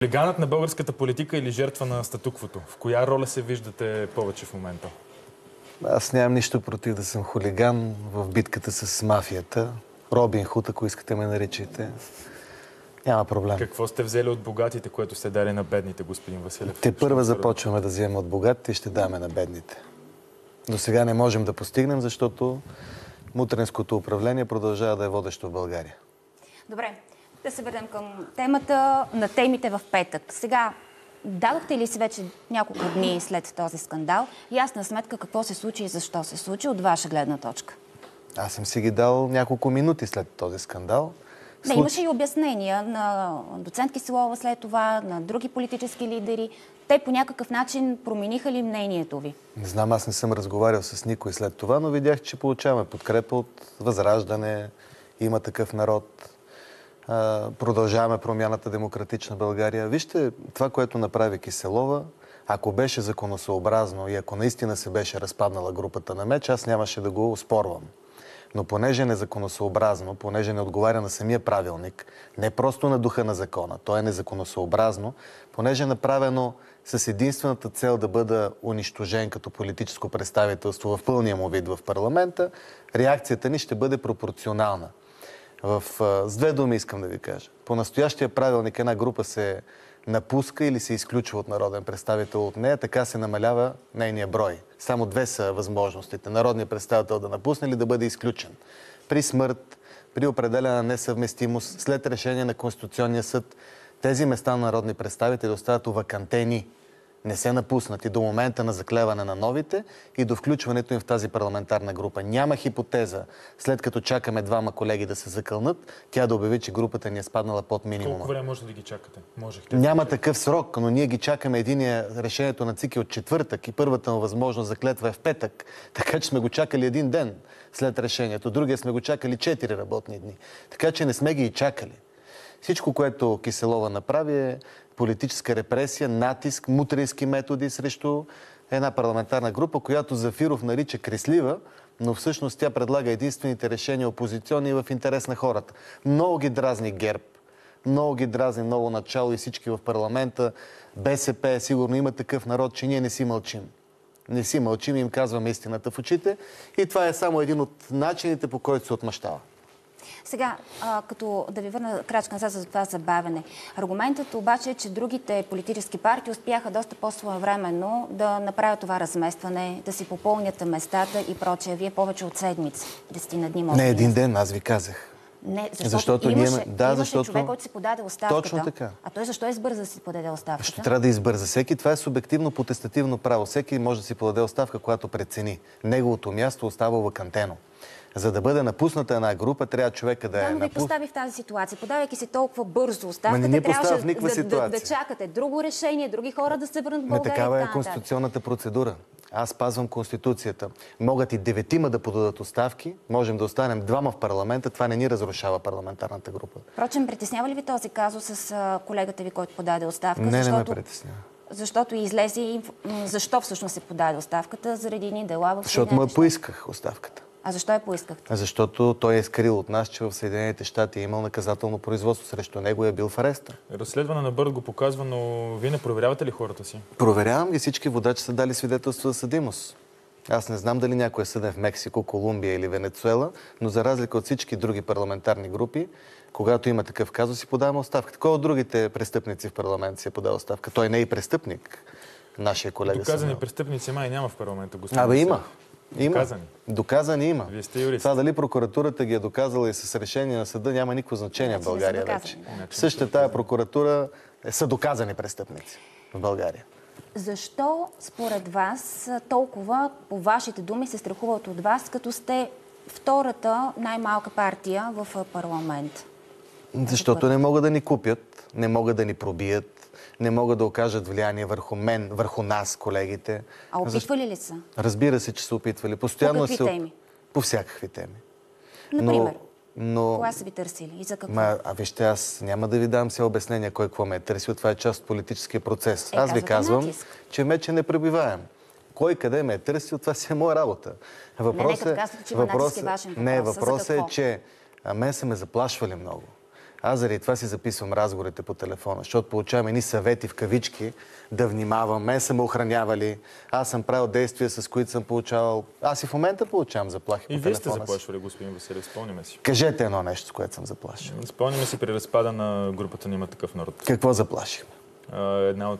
Хулиганът на българската политика или жертва на статуквото? В коя роля се виждате повече в момента? Аз нямам нищо против да съм хулиган в битката с мафията. Робин Худ, ако искате ме наричайте. Няма проблем. Какво сте взели от богатите, което сте дали на бедните, господин Василев? Те първа започваме да вземем от богатите и ще даваме на бедните. До сега не можем да постигнем, защото мутренското управление продължава да е водещо в България. Добре, да се върнем към темата на темите в петък. Сега, дадохте ли си вече няколко дни след този скандал ясна сметка какво се случи и защо се случи от ваша гледна точка? Аз съм си ги дал няколко минути след този скандал. Не, имаше и обяснения на доцент Киселова след това, на други политически лидери. Те по някакъв начин промениха ли мнението ви? Не знам, аз не съм разговарял с никой след това, но видях, че получаваме подкрепа от Възраждане, Има такъв народ. Продължаваме промяната Демократична България. Вижте, това, което направи Киселова, ако беше законосъобразно и ако наистина се беше разпаднала групата на Меч, аз нямаше да го оспорвам. Но понеже е незаконосъобразно, понеже не отговаря на самия правилник, не просто на духа на закона, то е незаконосъобразно, понеже е направено с единствената цел да бъда унищожен като политическо представителство в пълния му вид в парламента, реакцията ни ще бъде пропорционална. С две думи искам да ви кажа. По настоящия правилник една група се напуска или се изключва от народен представител от нея, така се намалява нейния брой. Само две са възможностите. Народният представител да напусне или да бъде изключен. При смърт, при определена несъвместимост, след решение на Конституционния съд, тези места на народни представители остават овакантени. Не се напуснати до момента на заклеване на новите и до включването им в тази парламентарна група. Няма хипотеза, след като чакаме двама колеги да се закълнат, тя да обяви, че групата ни е спаднала под минимума. Колко време може да ги чакате? Няма такъв срок, но ние ги чакаме. Решението на ЦИК е от четвъртък и първата му възможност за клетва е в петък. Така че сме го чакали един ден след решението. Другия сме го чакали 4 работни дни. Така че не сме ги и чакали. Всичко, което Киселова направи е политическа репресия, натиск, мутрински методи срещу една парламентарна група, която Зафиров нарича креслива, но всъщност тя предлага единствените решения опозиционни в интерес на хората. Много ги дразни ГЕРБ, много ги дразни ново начало и всички в парламента. БСП сигурно има такъв народ, че ние не си мълчим. Не си мълчим и им казваме истината в очите. И това е само един от начините, по който се отмъщава. Сега, като да ви върна крачка назад за това забавяне. Аргументът обаче е, че другите политически партии успяха доста по-своевременно да направят това разместване, да си попълнят местата и прочее. Вие повече от седмици, 10 на дни може. Не, един ден, аз ви казах. Не, защото имаше човек, който си подаде оставката. Точно така. А той защо избърза да си подаде оставката? Защото трябва да избърза. Всеки, това е субективно потестативно право. Всеки може да си подаде оставка, когато прецени. Неговото място остава вакантено. За да бъде напусната една група, трябва човека да е напуснат. Да, но ви постави в тази ситуация. Подавайки си толкова бързо оставката, не трябваше да чакате друго решение, други хора да се върнат в България. Такава е конституционната процедура. Аз спазвам Конституцията. Могат и 9 да подадат оставки, можем да останем 2 в парламента, това не ни разрушава парламентарната група. Впрочем, притеснява ли ви този казус с колегата ви, който подаде оставка? Не ме притеснява. Защото излезе и защо всъщност се подаде оставката? Заради едни дела в Защото му поисках оставката. А защо я поискахте? Защото той е скрил от нас, че в Съединените щати е имал наказателно производство срещу него и е бил в ареста. Разследване на Бърд го показва, но вие не проверявате ли хората си? Проверявам ги. Всички водачи са дали свидетелство за съдимост. Аз не знам дали някой е съден в Мексико, Колумбия или Венецуела, но за разлика от всички други парламентарни групи, когато има такъв казус, си подаваме оставка. Кой от другите престъпници в парламент си е подал оставка? Той не е и престъпник, нашия колега. Доказани престъпници май няма в парламента, господин. Има. Доказани. Доказани има. Вие сте юрист. Това дали прокуратурата ги е доказала и с решение на съда няма никакво значение в България вече. Същата тая прокуратура са доказани престъпници в България. Защо според вас толкова, по вашите думи, се страхуват от вас, като сте втората най-малка партия в парламент? Защото не могат да ни купят, не могат да ни пробият, не могат да окажат влияние върху мен, върху нас, колегите. А опитвали ли са? Разбира се, че са опитвали. Постоянно по какви теми? По всякакви теми. Например? Кога са ви търсили и за какво? Вижте, аз няма да ви дам все обяснение кой какво ме е търсил. Това е част от политическия процес. Аз ви казвам, че меч е непребиваем. Кой къде ме е търсил, това си е моя работа. Въпросът е, че мен са ме заплашвали много. Аз заради това си записвам разговорите по телефона, защото получавам едни съвети в кавички да внимавам. Мен са ме охранявали, аз съм правил действия, с които съм получавал. Аз и в момента получавам заплахи по телефона. И вие сте заплашвали, господин Василев, спомняме си. Кажете едно нещо, с което съм заплашил. Спомняме си при разпада на групата на Има такъв народ. Какво заплашихме?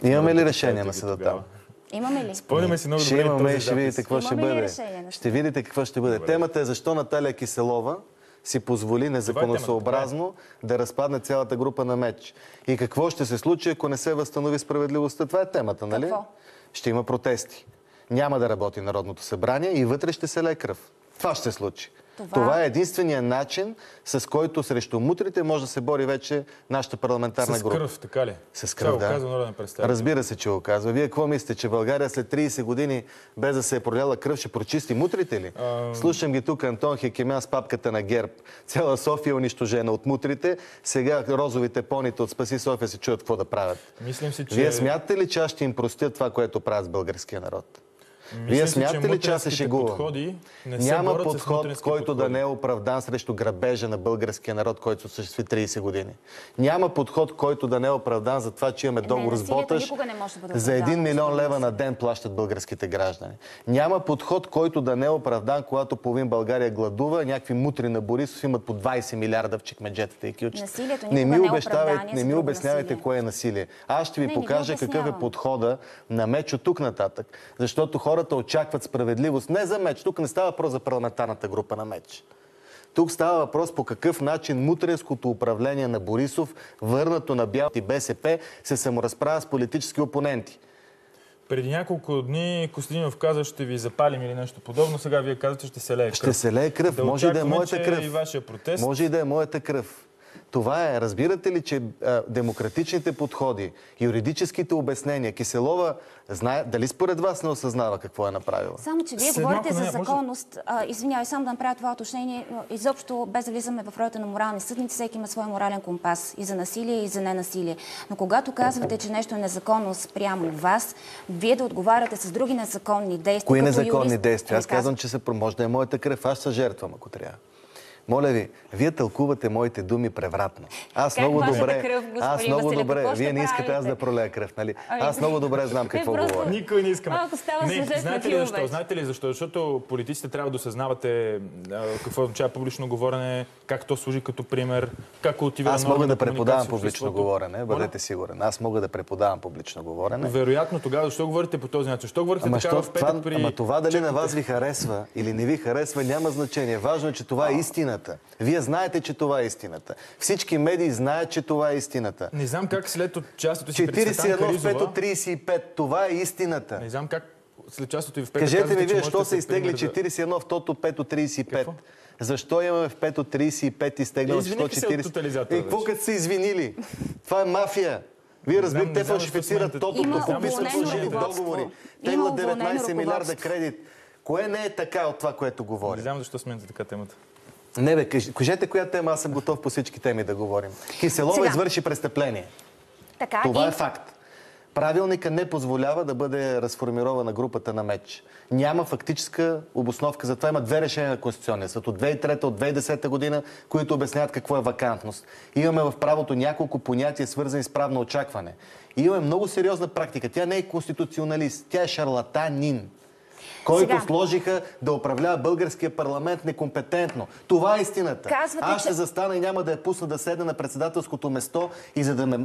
Имаме ли решение на съда там? Имаме ли? Спомняме си много добре. Ще имаме и ще видите какво ще бъде. Ще видите какво ще бъде. Темата е защо Наталия Киселова си позволи незаконосъобразно да разпадне цялата група на МЕЧ. И какво ще се случи, ако не се възстанови справедливостта? Това е темата, нали? Какво? Ще има протести. Няма да работи Народното събрание и вътре ще се лее кръв. Това ще се случи. Това е единствения начин, с който срещу мутрите може да се бори вече нашата парламентарна група. С кръв, така ли? С кръв, да. Казва народен представител. Разбира се, че го казва. Вие какво мислите, че България след 30 години, без да се е проляла кръв, ще прочисти мутрите ли? Слушам ги тук Антон Хекемян с папката на ГЕРБ. Цяла София е унищожена от мутрите. Сега розовите поните от Спаси София се чуят какво да правят. Мислим си, че... Вие смятате ли, че аз ще им простя това, което правят с българския народ? Вие смятате ли, че аз се шегувам? Няма подход, който да не е оправдан срещу грабежа на българския народ, който се осъществи 30 години. Няма подход, който да не е оправдан за това, че имаме договор с Боташ. За 1 милион лева на ден плащат българските граждани. Няма подход, който да не е оправдан, когато половин България гладува, някакви мутри на Борисов имат по 20 милиарда в чекмеджетата и кючета. Не ми обяснявайте кое е насилие. Аз ще ви покажа какъв е подхода на МЕЧ от тук нататък. Защото хората очакват справедливост. Не за МЕЧ. Тук не става въпрос за парламентарната група на МЕЧ. Тук става въпрос по какъв начин мутренското управление на Борисов, върнато на Бял и БСП, се саморазправя с политически опоненти. Преди няколко дни Костадинов каза, ще ви запалим или нещо подобно. Сега вие казвате, ще се лее кръв. Ще се лее кръв. Може и да е моята кръв. И вашия протест. Може и да е моята кръв. Това е. Разбирате ли, че демократичните подходи, юридическите обяснения, Киселова знае, дали според вас не осъзнава какво е направила? Само, че вие говорите за законност. Извинявай, само да направя това уточнение. Изобщо, без да влизаме в ролята на морални съдници, всеки има свой морален компас. И за насилие, и за ненасилие. Но когато казвате, че нещо е незаконно спрямо вас, вие да отговаряте с други незаконни действия. Кои незаконни действия? Аз казвам, че може да е моята кръв. Аз се жертвам, ако трябва. Моля ви, вие тълкувате моите думи превратно. Аз много добре, вие не искате аз да пролея кръв, нали? Аз много добре знам какво говоря. Никой не искаме. Знаете ли защо? Знаете ли защо? Защото политиците трябва да осъзнавате какво означава публично говорене, как то служи като пример, как отива на Аз мога да преподавам публично говорене, бъдете сигурен. Аз мога да преподавам публично говорене. Вероятно тогава, защо говорите по този начин? Защо говорите така в петък при... Ама това дали на вас ви харесва или не ви харесва, няма значение. Важно е, че това е истина. Вие знаете, че това е истината. Всички медии знаят, че това е истината. Не знам как след участието си пред Цветан 41 от 35. Това е истината. Не знам как след участието ви в 5 Кажете ми вие, защо са изтегли 41 в тото 5 от 35? Какво? Защо имаме в 5 от 35 изтеглено 140? И какво като са извинили? Това е мафия. Вие разбирате, те фалшифицират тотото, подписват служили договори. Те имат 19 милиарда кредит. Кое не е така от това, което говори? Не знам защо сменяте така темата. Не бе, кажете коя тема, аз съм готов по всички теми да говорим. Киселова извърши престъпление. Това е факт. Правилника не позволява да бъде разформирована групата на МЕЧ. Няма фактическа обосновка за това. Има 2 решения на Конституционния съд от 2003 от 2010 година, които обясняват какво е вакантност. Имаме в правото няколко понятия, свързани с правно очакване. И имаме много сериозна практика. Тя не е конституционалист, тя е шарлатанин, който сложиха да управлява българския парламент некомпетентно. Това е истината. Аз ще застана и няма да я пусна да седна на председателското место и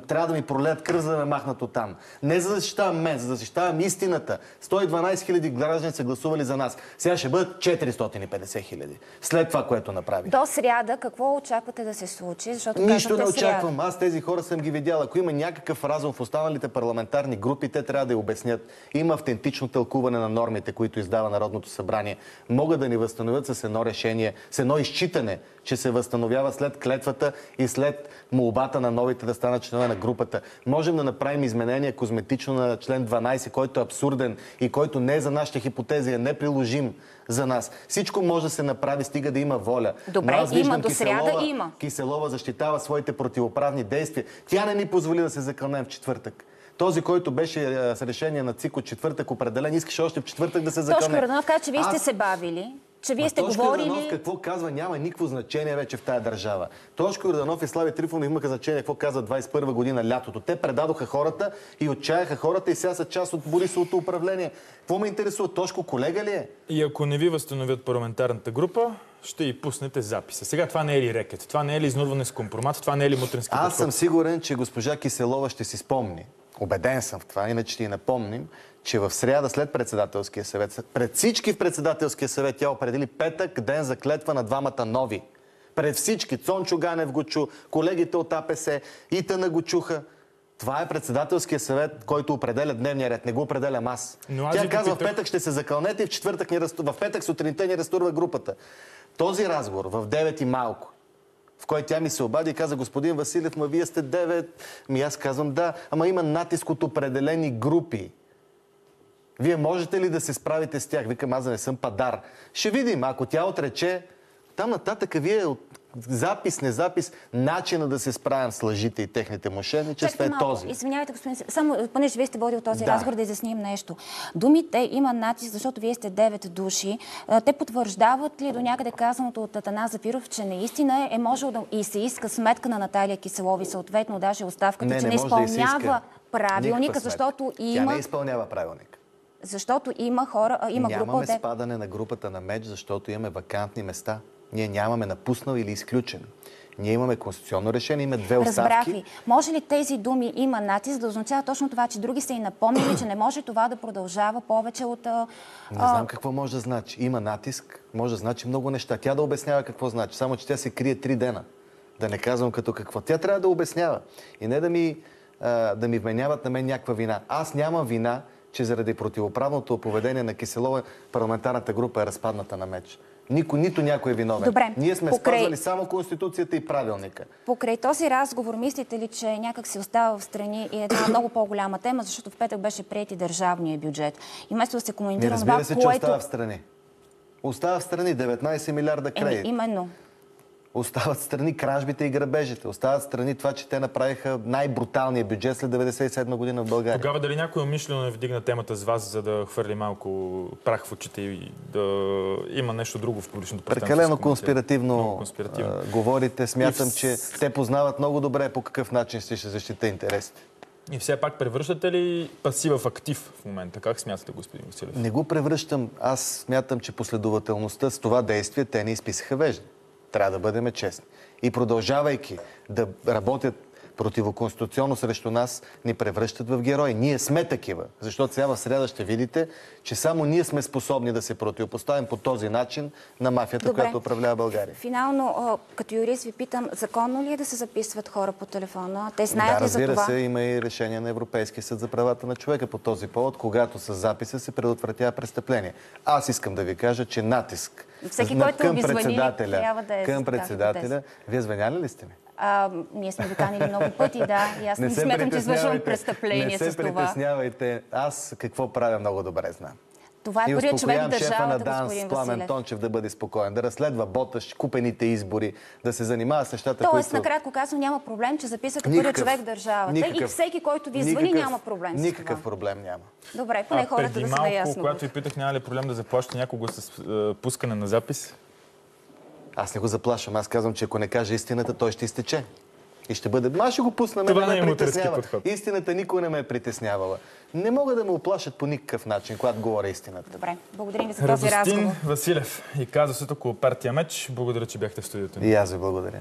трябва да ми пролеят кръв, за да ме махнат оттам. Не за да защитавам мен, за да защитавам истината. 112 хиляди граждани са гласували за нас. Сега ще бъдат 450 хиляди. След това, което направих. До сряда какво очаквате да се случи? Нищо не очаквам. Аз тези хора съм ги видял. Ако има някакъв разум в останалите парламентарни групи, те трябва да я обяснят. Има автентично тълкуване на нормите, които издава Народното събрание. Могат да ни възстановят с едно решение, с едно изчитане, че се възстановява след клетвата и след молбата на новите да станат членове на групата. Можем да направим изменение козметично на член 12, който е абсурден и който не е за нашата хипотеза, е неприложим за нас. Всичко може да се направи, стига да има воля. Добре, има, до сряда има. Киселова защитава своите противоправни действия. Тя не ни позволи да се закълнем в четвъртък. Този, който беше с решение на ЦИК от четвъртък определен, искаше още в четвъртък да се закълне. Тошко Йорданов каза, че вие сте се бавили. че вие сте Тошко говорили... Йорданов какво казва, няма никакво значение вече в тая държава. Тошко Йорданов и Слави Трифонов имаха значение какво казва 21 година лятото. Те предадоха хората и отчаяха хората и сега са част от Борисовото управление. Какво ме интересува? Тошко колега ли е? И ако не ви възстановят парламентарната група, ще и пуснете записа. Сега това не е ли рекет? Това не е ли изнудване с компромат? Това не е ли мутренски подход? Аз съм сигурен, че госпожа Киселова ще си спомни. Убеден съм в това, иначе ще й напомним, че в сряда след председателския съвет, пред всички в председателския съвет, тя определи петък ден за клетва на двамата нови. Пред всички. Цончо Ганев го чу, колегите от АПС, Итана го чуха. Това е председателския съвет, който определя дневния ред. Не го определям аз. Тя казва, в петък ще се закълнете и в петък сутринта ни разтурва групата. Този разговор в 9 и малко, в който тя ми се обади и каза, господин Василев, вие сте 9. Аз казвам, да, ама има натиск от определени групи. Вие можете ли да се справите с тях? Викам, аз да не съм падар. Ще видим, ако тя отрече, там нататък вие от запис, не запис, начина да се справям с лъжите и техните мошенничества е този. Извинявайте, господин, само понеже вие сте водил този разговор, да изясним нещо. Думите има натиск, защото вие сте 9 души. Те потвърждават ли до някъде казаното от Атанас Зафиров, че наистина е можел да и се иска сметка на Наталия Киселова и съответно даже оставката, че не изпълнява правилника, защото има... Тя не изпълнява правилника. Защото има хора, има група... Нямаме спадане на групата на МЕЧ, защото имаме вакантни места. Ние нямаме напуснал или изключен. Ние имаме конституционно решение, има 2 оставки. Разбрах ви. Може ли тези думи има натиск да означава точно това, че други са и напомнили, че не може това да продължава повече от... Не знам какво може да значи. Има натиск, може да значи много неща. Тя да обяснява какво значи. Само, че тя се крие 3 дена. Да не казвам като какво. Тя трябва да обяснява. И не да ми вменяват на мен някаква вина. Аз нямам вина, че заради противоправното поведение на Киселова парламентарната група е разпадната на МЕЧ. Нито някой е виновен. Добре. Ние сме спазвали само Конституцията и правилника. Покрай този разговор, мислите ли, че някак се остава в страни и една много по-голяма тема, защото в петък беше приет и държавния бюджет. И вместо да се коментира това, разбира се, че остава в страни. Остава в страни 19 милиарда кредит. Именно. Остават страни кражбите и грабежите. Остават страни това, че те направиха най-бруталния бюджет след 1997 година в България. Тогава дали някой умишлено не вдигна темата с вас, за да хвърли малко прах в очите и да има нещо друго в публичното пространство? Прекалено конспиративно говорите. Смятам, че те познават много добре по какъв начин ще защита интересите. И все пак превръщате ли пасива в актив в момента? Как смятате, господин Василев? Не го превръщам. Аз смятам, че последователността с това действие те не изписаха вежди. Трябва да бъдем честни. И продължавайки да работят противоконституционно срещу нас, ни превръщат в герои. Ние сме такива. Защото сега в среда ще видите, че само ние сме способни да се противопоставим по този начин на мафията, която управлява България. Финално, като юрист ви питам, законно ли е да се записват хора по телефона? Те знаят ли за това? Разбира се, има и решение на Европейския съд за правата на човека по този повод, когато с записа се предотвратява престъпление. Аз искам да ви кажа, че натиск към председателя. Вие звъняли ли сте ми? Ние сме виканили много пъти, да. И аз не смятам, че извършвам престъпление с това. Не се притеснявайте. Аз какво правя много добре знам. Това е първият човек в държавата, господин Василев. Пламен Тончев да бъде спокоен, да разследва Боташ, купените избори, да се занимава с нещата, които... Тоест, накратко казвам, няма проблем, че записате първият човек в държавата и всеки, който ви звъни, няма проблем с това. Никакъв проблем няма. Добре, поне хората да са наясно. Когато ви питах, няма ли проблем да заплащате някого с пускане на запис? Аз не го заплашвам. Аз казвам, че ако не каже истината, той ще изтече. И ще бъде... Аз ще го пусна, това не ме притеснява. Истината никой не ме е притеснявала. Не мога да ме оплашат по никакъв начин, когато говоря истината. Добре, благодарим ви за този разговор. Радостин Василев и казусът около партия МЕЧ. Благодаря, че бяхте в студиото. И аз ви благодаря.